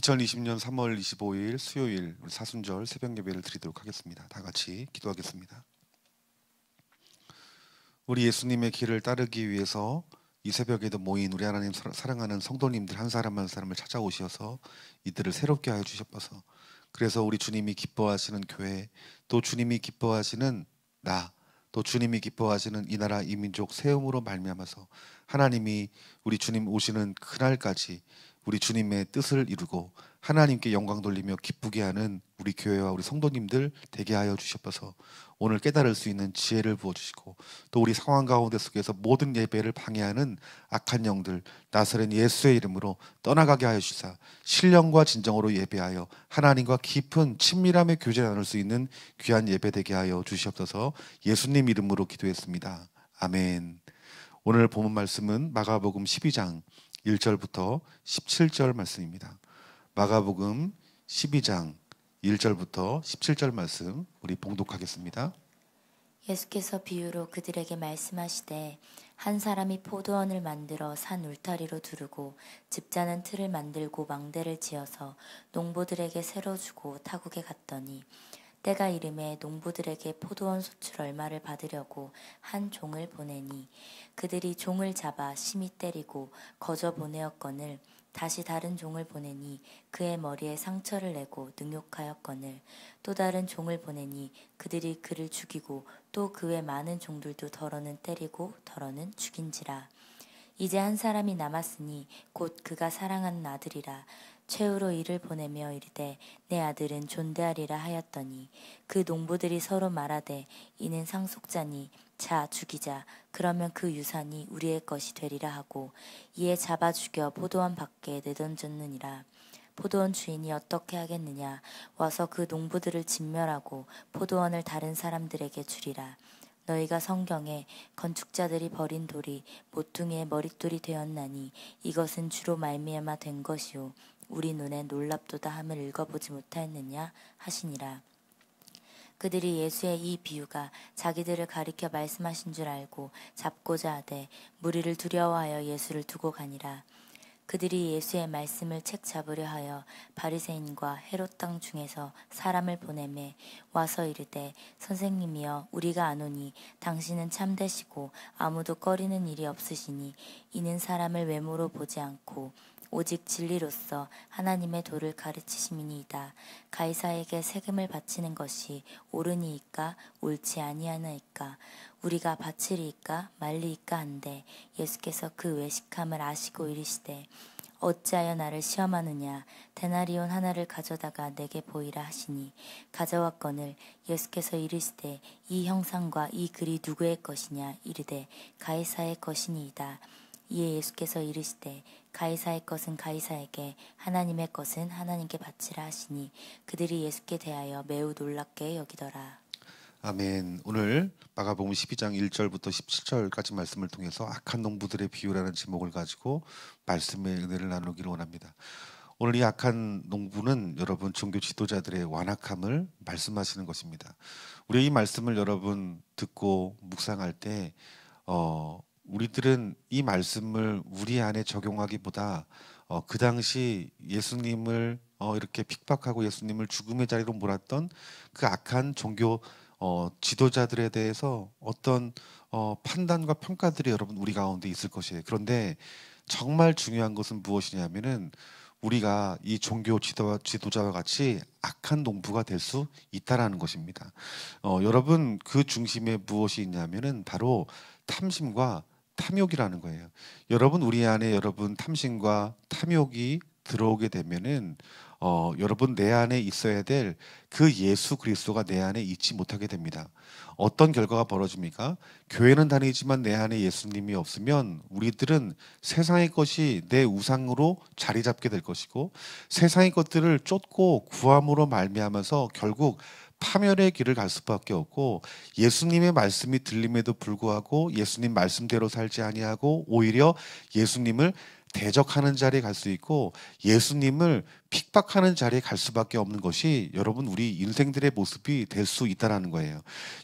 2020년 3월 25일 수요일 우리 사순절 새벽 예배를 드리도록 하겠습니다. 다 같이 기도하겠습니다. 우리 예수님의 길을 따르기 위해서 이 새벽에도 모인 우리 하나님 사랑하는 성도님들 한 사람 한 사람을 찾아오셔서 이들을 새롭게 하여 주셔서, 그래서 우리 주님이 기뻐하시는 교회, 또 주님이 기뻐하시는 나, 또 주님이 기뻐하시는 이 나라 이 민족 세움으로 말미암아서 하나님이 우리 주님 오시는 그날까지 우리 주님의 뜻을 이루고 하나님께 영광 돌리며 기쁘게 하는 우리 교회와 우리 성도님들 되게 하여 주셔서 오늘 깨달을 수 있는 지혜를 부어주시고, 또 우리 상황 가운데 속에서 모든 예배를 방해하는 악한 영들 나사렛 예수의 이름으로 떠나가게 하여 주시사 신령과 진정으로 예배하여 하나님과 깊은 친밀함의 교제 나눌 수 있는 귀한 예배 되게 하여 주시옵소서. 예수님 이름으로 기도했습니다. 아멘. 오늘 본문 말씀은 마가복음 12장 1절부터 17절 말씀입니다. 마가복음 12장 1절부터 17절 말씀 우리 봉독하겠습니다. 예수께서 비유로 그들에게 말씀하시되, 한 사람이 포도원을 만들어 산 울타리로 두르고 집자는 틀을 만들고 망대를 지어서 농부들에게 세로 주고 타국에 갔더니, 때가 이름에 농부들에게 포도원 소출 얼마를 받으려고 한 종을 보내니, 그들이 종을 잡아 심히 때리고 거저 보내었거늘, 다시 다른 종을 보내니 그의 머리에 상처를 내고 능욕하였거늘, 또 다른 종을 보내니 그들이 그를 죽이고 또 그 외 많은 종들도 더러는 때리고 더러는 죽인지라. 이제 한 사람이 남았으니 곧 그가 사랑하는 아들이라. 최후로 이를 보내며 이르되, 내 아들은 존대하리라 하였더니, 그 농부들이 서로 말하되, 이는 상속자니 자 죽이자, 그러면 그 유산이 우리의 것이 되리라 하고, 이에 잡아 죽여 포도원 밖에 내던졌느니라. 포도원 주인이 어떻게 하겠느냐? 와서 그 농부들을 진멸하고 포도원을 다른 사람들에게 주리라. 너희가 성경에 건축자들이 버린 돌이 모퉁이의 머릿돌이 되었나니 이것은 주로 말미암아 된 것이요 우리 눈에 놀랍도다 함을 읽어보지 못하였느냐 하시니라. 그들이 예수의 이 비유가 자기들을 가리켜 말씀하신 줄 알고 잡고자 하되 무리를 두려워하여 예수를 두고 가니라. 그들이 예수의 말씀을 책 잡으려 하여 바리새인과 헤롯 땅 중에서 사람을 보내매 와서 이르되, 선생님이여, 우리가 아노니 당신은 참되시고 아무도 꺼리는 일이 없으시니 이는 사람을 외모로 보지 않고 오직 진리로서 하나님의 도를 가르치심이니이다. 가이사에게 세금을 바치는 것이 옳으니이까 옳지 아니하나이까? 우리가 바치리이까 말리이까 한데, 예수께서 그 외식함을 아시고 이르시되, 어찌하여 나를 시험하느냐? 데나리온 하나를 가져다가 내게 보이라 하시니 가져왔거늘, 예수께서 이르시되, 이 형상과 이 글이 누구의 것이냐? 이르되 가이사의 것이니이다. 이에 예수께서 이르시되, 가이사의 것은 가이사에게, 하나님의 것은 하나님께 바치라 하시니 그들이 예수께 대하여 매우 놀랍게 여기더라. 아멘. 오늘 마가복음 12장 1절부터 17절까지 말씀을 통해서 악한 농부들의 비유라는 제목을 가지고 말씀의 은혜를 나누기를 원합니다. 오늘 이 악한 농부는 여러분 종교 지도자들의 완악함을 말씀하시는 것입니다. 우리 이 말씀을 여러분 듣고 묵상할 때 우리들은 이 말씀을 우리 안에 적용하기보다 그 당시 예수님을 이렇게 핍박하고 예수님을 죽음의 자리로 몰았던 그 악한 종교 지도자들에 대해서 어떤 판단과 평가들이 여러분 우리 가운데 있을 것이에요. 그런데 정말 중요한 것은 무엇이냐면은 우리가 이 종교 지도자와 같이 악한 농부가 될 수 있다라는 것입니다. 여러분 그 중심에 무엇이 있냐면은 바로 탐심과 탐욕이라는 거예요. 여러분 우리 안에 여러분 탐심과 탐욕이 들어오게 되면은 여러분 내 안에 있어야 될 그 예수 그리스도가 내 안에 있지 못하게 됩니다. 어떤 결과가 벌어집니까? 교회는 다니지만 내 안에 예수님이 없으면 우리들은 세상의 것이 내 우상으로 자리 잡게 될 것이고, 세상의 것들을 쫓고 구함으로 말미암아서 결국 파멸의 길을 갈 수밖에 없고, 예수님의 말씀이 들림에도 불구하고 예수님 말씀대로 살지 아니하고 오히려 예수님을 대적하는 자리에 갈 수 있고, 예수님을 핍박하는 자리에 갈 수밖에 없는 것이 여러분 우리 인생들의 모습이 될 수 있다는 거예요.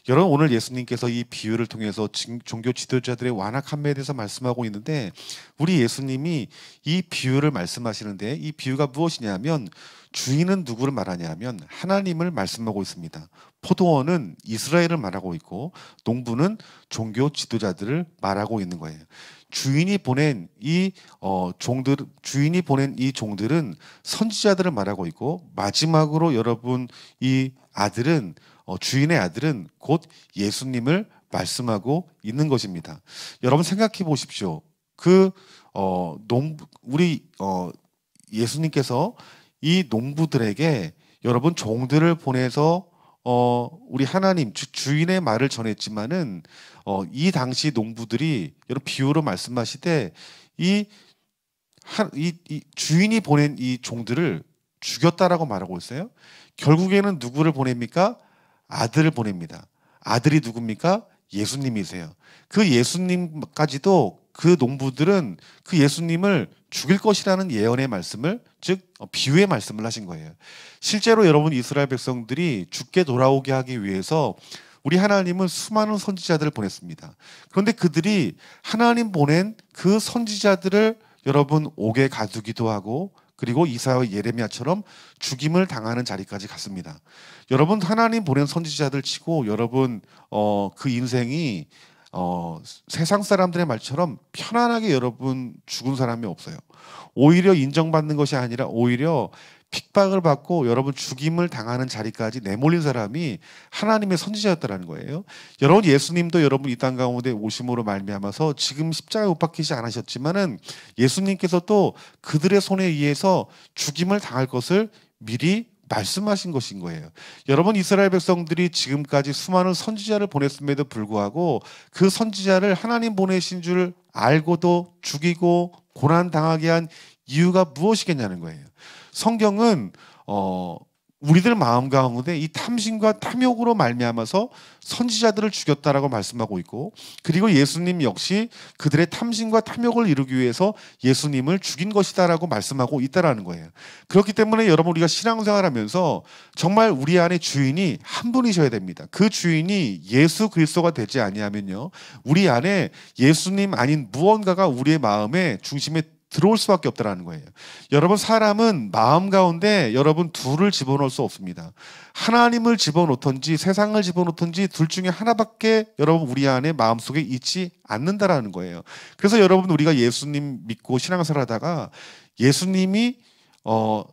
여러분 오늘 예수님께서 이 비유를 통해서 종교 지도자들의 완악함에 대해서 말씀하고 있는데 우리 예수님이 이 비유를 말씀하시는데 이 비유가 무엇이냐면 주인은 누구를 말하냐면 하나님을 말씀하고 있습니다. 포도원은 이스라엘을 말하고 있고 농부는 종교 지도자들을 말하고 있는 거예요. 주인이 보낸 이 종들은 선지자들을 말하고 있고 마지막으로 여러분 이 아들은 주인의 아들은 곧 예수님을 말씀하고 있는 것입니다. 여러분 생각해 보십시오. 예수님께서 이 농부들에게 여러분 종들을 보내서 우리 하나님 주인의 말을 전했지만은 이 당시 농부들이 여러분 비유로 말씀하시되 이 주인이 보낸 이 종들을 죽였다라고 말하고 있어요. 결국에는 누구를 보냅니까? 아들을 보냅니다. 아들이 누굽니까? 예수님이세요. 그 예수님까지도 그 농부들은 그 예수님을 죽일 것이라는 예언의 말씀을 즉 비유의 말씀을 하신 거예요. 실제로 여러분 이스라엘 백성들이 죽게 돌아오게 하기 위해서 우리 하나님은 수많은 선지자들을 보냈습니다. 그런데 그들이 하나님 보낸 그 선지자들을 여러분 옥에 가두기도 하고 그리고 이사야와 예레미야처럼 죽임을 당하는 자리까지 갔습니다. 여러분 하나님 보낸 선지자들 치고 여러분 그 인생이 세상 사람들의 말처럼 편안하게 여러분 죽은 사람이 없어요. 오히려 인정받는 것이 아니라 오히려 핍박을 받고 여러분 죽임을 당하는 자리까지 내몰린 사람이 하나님의 선지자였다라는 거예요. 여러분 예수님도 여러분 이 땅 가운데 오심으로 말미암아서 지금 십자가에 못 박히지 않으셨지만은 예수님께서 또 그들의 손에 의해서 죽임을 당할 것을 미리 말씀하신 것인 거예요. 여러분 이스라엘 백성들이 지금까지 수많은 선지자를 보냈음에도 불구하고 그 선지자를 하나님 보내신 줄 알고도 죽이고 고난당하게 한 이유가 무엇이겠냐는 거예요. 성경은 우리들 마음 가운데 이 탐심과 탐욕으로 말미암아서 선지자들을 죽였다라고 말씀하고 있고 그리고 예수님 역시 그들의 탐심과 탐욕을 이루기 위해서 예수님을 죽인 것이다라고 말씀하고 있다라는 거예요. 그렇기 때문에 여러분 우리가 신앙생활하면서 정말 우리 안에 주인이 한 분이셔야 됩니다. 그 주인이 예수 그리스도가 되지 아니하면요 우리 안에 예수님 아닌 무언가가 우리의 마음의 중심에 들어올 수밖에 없다라는 거예요. 여러분 사람은 마음 가운데 여러분 둘을 집어넣을 수 없습니다. 하나님을 집어넣든지 세상을 집어넣든지 둘 중에 하나밖에 여러분 우리 안에 마음속에 있지 않는다라는 거예요. 그래서 여러분 우리가 예수님 믿고 신앙생활 하다가 예수님이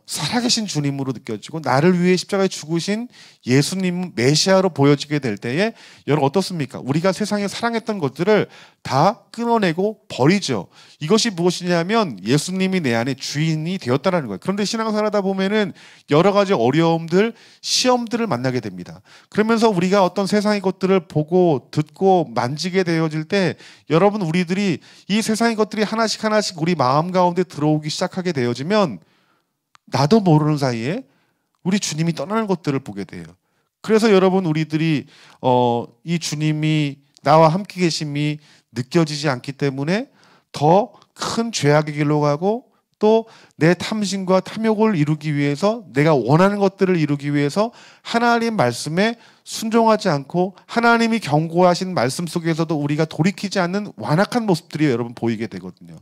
살아계신 주님으로 느껴지고 나를 위해 십자가에 죽으신 예수님 메시아로 보여지게 될 때에 여러분 어떻습니까? 우리가 세상에 사랑했던 것들을 다 끊어내고 버리죠. 이것이 무엇이냐면 예수님이 내 안에 주인이 되었다는 거예요. 그런데 신앙생활 하다 보면은 여러 가지 어려움들, 시험들을 만나게 됩니다. 그러면서 우리가 어떤 세상의 것들을 보고 듣고 만지게 되어질 때 여러분 우리들이 이 세상의 것들이 하나씩 우리 마음 가운데 들어오기 시작하게 되어지면 나도 모르는 사이에 우리 주님이 떠나는 것들을 보게 돼요. 그래서 여러분 우리들이 이 주님이 나와 함께 계심이 느껴지지 않기 때문에 더 큰 죄악의 길로 가고 또 내 탐심과 탐욕을 이루기 위해서 내가 원하는 것들을 이루기 위해서 하나님 말씀에 순종하지 않고 하나님이 경고하신 말씀 속에서도 우리가 돌이키지 않는 완악한 모습들이 여러분 보이게 되거든요.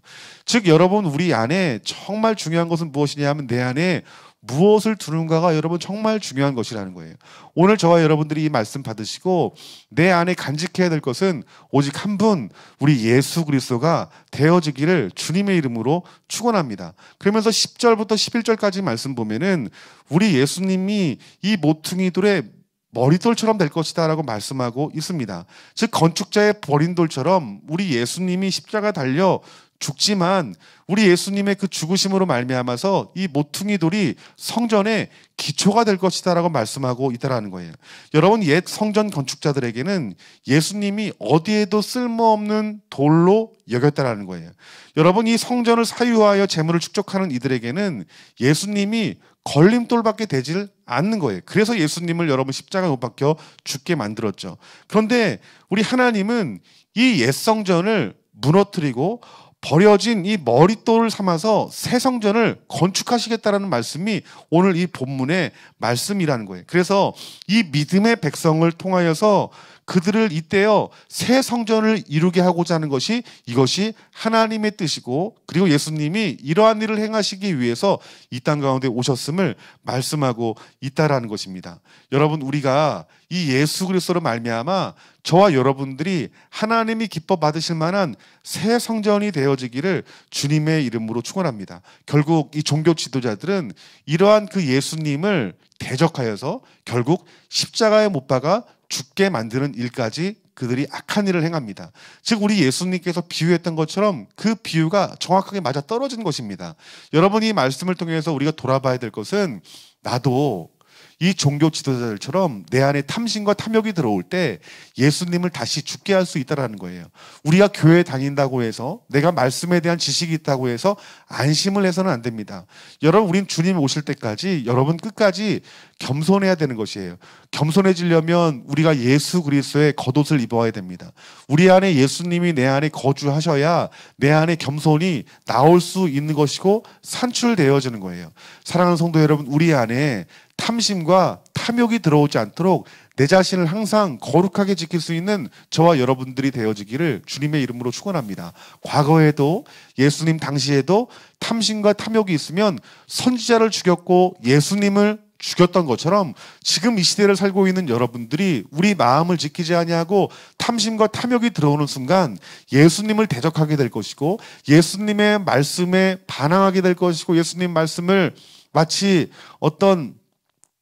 즉 여러분 우리 안에 정말 중요한 것은 무엇이냐 하면 내 안에 무엇을 두는가가 여러분 정말 중요한 것이라는 거예요. 오늘 저와 여러분들이 이 말씀 받으시고 내 안에 간직해야 될 것은 오직 한 분 우리 예수 그리스도가 되어지기를 주님의 이름으로 축원합니다. 그러면서 10절부터 11절까지 말씀 보면은 우리 예수님이 이 모퉁이돌의 머릿돌처럼 될 것이다 라고 말씀하고 있습니다. 즉 건축자의 버린 돌처럼 우리 예수님이 십자가 달려 죽지만 우리 예수님의 그 죽으심으로 말미암아서 이 모퉁이 돌이 성전의 기초가 될 것이다 라고 말씀하고 있다는 거예요. 여러분 옛 성전 건축자들에게는 예수님이 어디에도 쓸모없는 돌로 여겼다는 거예요. 여러분 이 성전을 사유하여 재물을 축적하는 이들에게는 예수님이 걸림돌밖에 되질 않는 거예요. 그래서 예수님을 여러분 십자가에 못 박혀 죽게 만들었죠. 그런데 우리 하나님은 이 옛 성전을 무너뜨리고 버려진 이 머릿돌을 삼아서 새 성전을 건축하시겠다라는 말씀이 오늘 이 본문의 말씀이라는 거예요. 그래서 이 믿음의 백성을 통하여서 그들을 이때요 새 성전을 이루게 하고자 하는 것이 이것이 하나님의 뜻이고, 그리고 예수님이 이러한 일을 행하시기 위해서 이 땅 가운데 오셨음을 말씀하고 있다라는 것입니다. 여러분, 우리가 이 예수 그리스도로 말미암아 저와 여러분들이 하나님이 기뻐 받으실 만한 새 성전이 되어지기를 주님의 이름으로 축원합니다. 결국 이 종교 지도자들은 이러한 그 예수님을 대적하여서 결국 십자가에 못 박아 죽게 만드는 일까지 그들이 악한 일을 행합니다. 즉 우리 예수님께서 비유했던 것처럼 그 비유가 정확하게 맞아 떨어진 것입니다. 여러분, 이 말씀을 통해서 우리가 돌아봐야 될 것은, 나도 이 종교 지도자들처럼 내 안에 탐심과 탐욕이 들어올 때 예수님을 다시 죽게 할 수 있다는 거예요. 우리가 교회에 다닌다고 해서, 내가 말씀에 대한 지식이 있다고 해서 안심을 해서는 안 됩니다. 여러분, 우린 주님 오실 때까지 여러분 끝까지 겸손해야 되는 것이에요. 겸손해지려면 우리가 예수 그리스도의 겉옷을 입어야 됩니다. 우리 안에 예수님이 내 안에 거주하셔야 내 안에 겸손이 나올 수 있는 것이고 산출되어지는 거예요. 사랑하는 성도 여러분, 우리 안에 탐심과 탐욕이 들어오지 않도록 내 자신을 항상 거룩하게 지킬 수 있는 저와 여러분들이 되어지기를 주님의 이름으로 축원합니다. 과거에도 예수님 당시에도 탐심과 탐욕이 있으면 선지자를 죽였고 예수님을 죽였던 것처럼 지금 이 시대를 살고 있는 여러분들이 우리 마음을 지키지 아니하고 탐심과 탐욕이 들어오는 순간 예수님을 대적하게 될 것이고, 예수님의 말씀에 반항하게 될 것이고, 예수님 말씀을 마치 어떤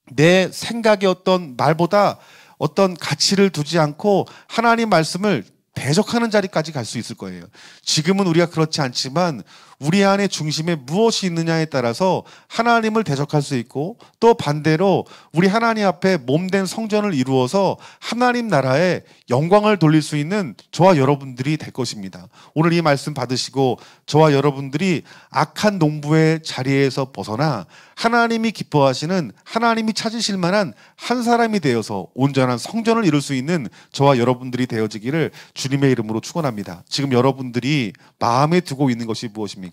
내 생각의 어떤 말보다 어떤 가치를 두지 않고 하나님 말씀을 대적하는 자리까지 갈 수 있을 거예요. 지금은 우리가 그렇지 않지만 우리 안에 중심에 무엇이 있느냐에 따라서 하나님을 대적할 수 있고, 또 반대로 우리 하나님 앞에 몸된 성전을 이루어서 하나님 나라에 영광을 돌릴 수 있는 저와 여러분들이 될 것입니다. 오늘 이 말씀 받으시고 저와 여러분들이 악한 농부의 자리에서 벗어나 하나님이 기뻐하시는, 하나님이 찾으실 만한 한 사람이 되어서 온전한 성전을 이룰 수 있는 저와 여러분들이 되어지기를 주님의 이름으로 축원합니다. 지금 여러분들이 마음에 두고 있는 것이 무엇입니까?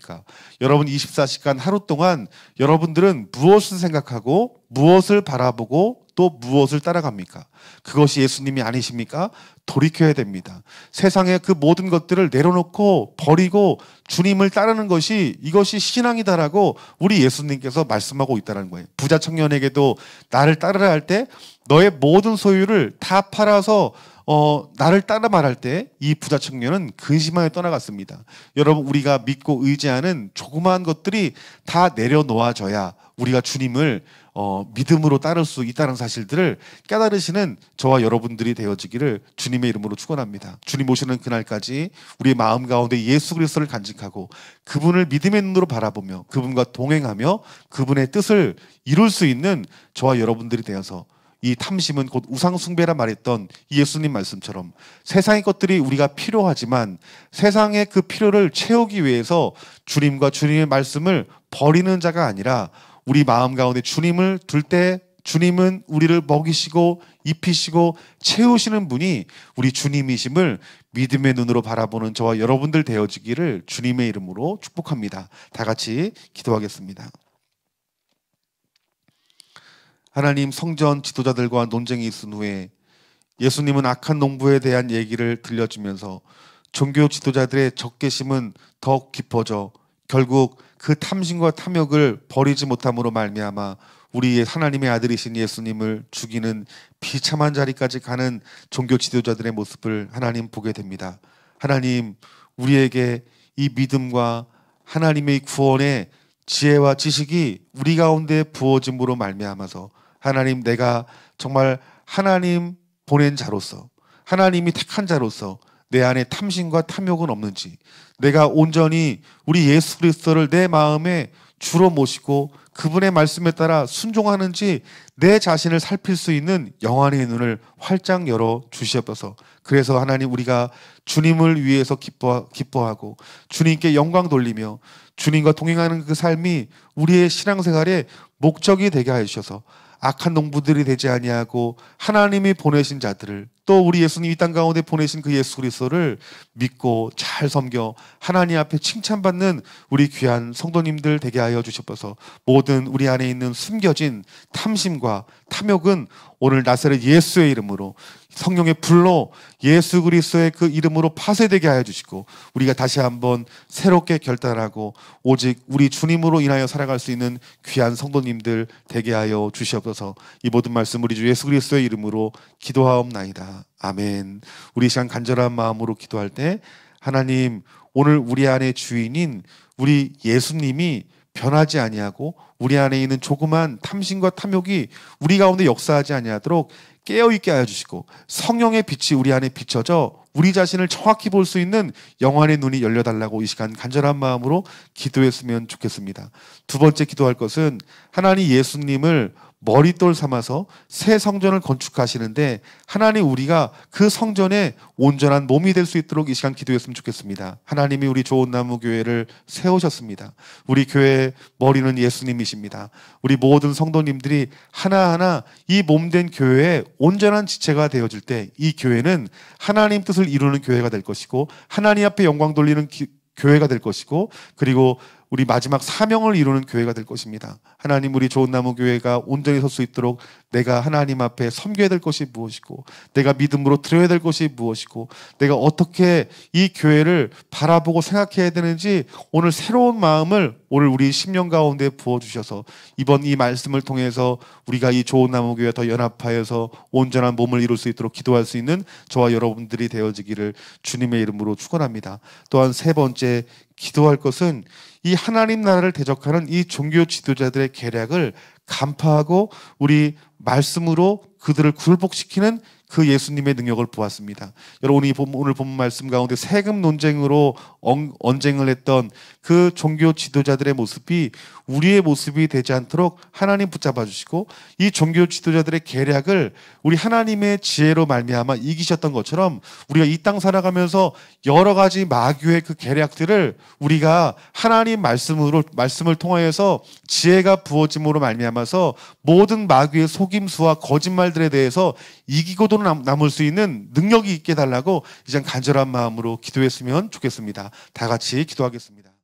여러분 24시간 하루 동안 여러분들은 무엇을 생각하고 무엇을 바라보고 또 무엇을 따라갑니까? 그것이 예수님이 아니십니까? 돌이켜야 됩니다. 세상의 그 모든 것들을 내려놓고 버리고 주님을 따르는 것이, 이것이 신앙이다라고 우리 예수님께서 말씀하고 있다는 거예요. 부자 청년에게도 나를 따르라 할 때 너의 모든 소유를 다 팔아서 나를 따라 말할 때 이 부자 청년은 근심하여 떠나갔습니다. 여러분, 우리가 믿고 의지하는 조그마한 것들이 다 내려놓아져야 우리가 주님을 믿음으로 따를 수 있다는 사실들을 깨달으시는 저와 여러분들이 되어지기를 주님의 이름으로 축원합니다. 주님 오시는 그날까지 우리의 마음 가운데 예수 그리스도를 간직하고 그분을 믿음의 눈으로 바라보며 그분과 동행하며 그분의 뜻을 이룰 수 있는 저와 여러분들이 되어서, 이 탐심은 곧 우상숭배라 말했던 예수님 말씀처럼 세상의 것들이 우리가 필요하지만 세상의 그 필요를 채우기 위해서 주님과 주님의 말씀을 버리는 자가 아니라, 우리 마음 가운데 주님을 둘 때 주님은 우리를 먹이시고 입히시고 채우시는 분이 우리 주님이심을 믿음의 눈으로 바라보는 저와 여러분들 되어지기를 주님의 이름으로 축복합니다. 다 같이 기도하겠습니다. 하나님, 성전 지도자들과 논쟁이 있은 후에 예수님은 악한 농부에 대한 얘기를 들려주면서 종교 지도자들의 적개심은 더욱 깊어져 결국 그 탐심과 탐욕을 버리지 못함으로 말미암아 우리의 하나님의 아들이신 예수님을 죽이는 비참한 자리까지 가는 종교 지도자들의 모습을 하나님 보게 됩니다. 하나님, 우리에게 이 믿음과 하나님의 구원의 지혜와 지식이 우리 가운데 부어짐으로 말미암아서 하나님, 내가 정말 하나님 보낸 자로서, 하나님이 택한 자로서 내 안에 탐심과 탐욕은 없는지, 내가 온전히 우리 예수 그리스도를 내 마음에 주로 모시고 그분의 말씀에 따라 순종하는지 내 자신을 살필 수 있는 영안의 눈을 활짝 열어 주시옵소서. 그래서 하나님, 우리가 주님을 위해서 기뻐하고 주님께 영광 돌리며 주님과 동행하는 그 삶이 우리의 신앙생활의 목적이 되게 하셔서 악한 농부들이 되지 아니하고 하나님이 보내신 자들을, 또 우리 예수님 이 땅 가운데 보내신 그 예수 그리스도를 믿고 잘 섬겨 하나님 앞에 칭찬받는 우리 귀한 성도님들 되게 하여 주시옵소서. 모든 우리 안에 있는 숨겨진 탐심과 탐욕은 오늘 나사렛 예수의 이름으로, 성령의 불로, 예수 그리스도의 그 이름으로 파쇄되게 하여 주시고, 우리가 다시 한번 새롭게 결단하고 오직 우리 주님으로 인하여 살아갈 수 있는 귀한 성도님들 되게 하여 주시옵소서. 이 모든 말씀 우리 주 예수 그리스도의 이름으로 기도하옵나이다. 아멘. 우리 시간 간절한 마음으로 기도할 때, 하나님, 오늘 우리 안에 주인인 우리 예수님이 변하지 아니하고 우리 안에 있는 조그만 탐심과 탐욕이 우리 가운데 역사하지 아니하도록 깨어있게 하여 주시고, 성령의 빛이 우리 안에 비춰져 우리 자신을 정확히 볼 수 있는 영안의 눈이 열려달라고 이 시간 간절한 마음으로 기도했으면 좋겠습니다. 두 번째 기도할 것은, 하나님 예수님을 머릿돌 삼아서 새 성전을 건축하시는데 하나님, 우리가 그 성전에 온전한 몸이 될 수 있도록 이 시간 기도했으면 좋겠습니다. 하나님이 우리 좋은 나무 교회를 세우셨습니다. 우리 교회의 머리는 예수님이십니다. 우리 모든 성도님들이 하나하나 이 몸된 교회의 온전한 지체가 되어질 때 이 교회는 하나님 뜻을 이루는 교회가 될 것이고, 하나님 앞에 영광 돌리는 교회가 될 것이고, 그리고 우리 마지막 사명을 이루는 교회가 될 것입니다. 하나님, 우리 좋은 나무 교회가 온전히 설 수 있도록 내가 하나님 앞에 섬겨야 될 것이 무엇이고, 내가 믿음으로 드려야 될 것이 무엇이고, 내가 어떻게 이 교회를 바라보고 생각해야 되는지 오늘 새로운 마음을 오늘 우리 심령 가운데 부어주셔서 이번 이 말씀을 통해서 우리가 이 좋은 나무 교회 더 연합하여서 온전한 몸을 이룰 수 있도록 기도할 수 있는 저와 여러분들이 되어지기를 주님의 이름으로 축원합니다. 또한 세 번째 기도할 것은, 이 하나님 나라를 대적하는 이 종교 지도자들의 계략을 간파하고 우리 말씀으로 그들을 굴복시키는 그 예수님의 능력을 보았습니다. 여러분, 오늘 본문 말씀 가운데 세금 논쟁으로 언쟁을 했던 그 종교 지도자들의 모습이 우리의 모습이 되지 않도록 하나님 붙잡아 주시고, 이 종교 지도자들의 계략을 우리 하나님의 지혜로 말미암아 이기셨던 것처럼 우리가 이 땅 살아가면서 여러 가지 마귀의 그 계략들을 우리가 하나님 말씀을 통하여서 지혜가 부어짐으로 말미암아서 모든 마귀의 속임수와 거짓말들에 대해서 이기고도 남을 수 있는 능력이 있게 달라고 이제 간절한 마음으로 기도했으면 좋겠습니다. 다 같이 기도하겠습니다.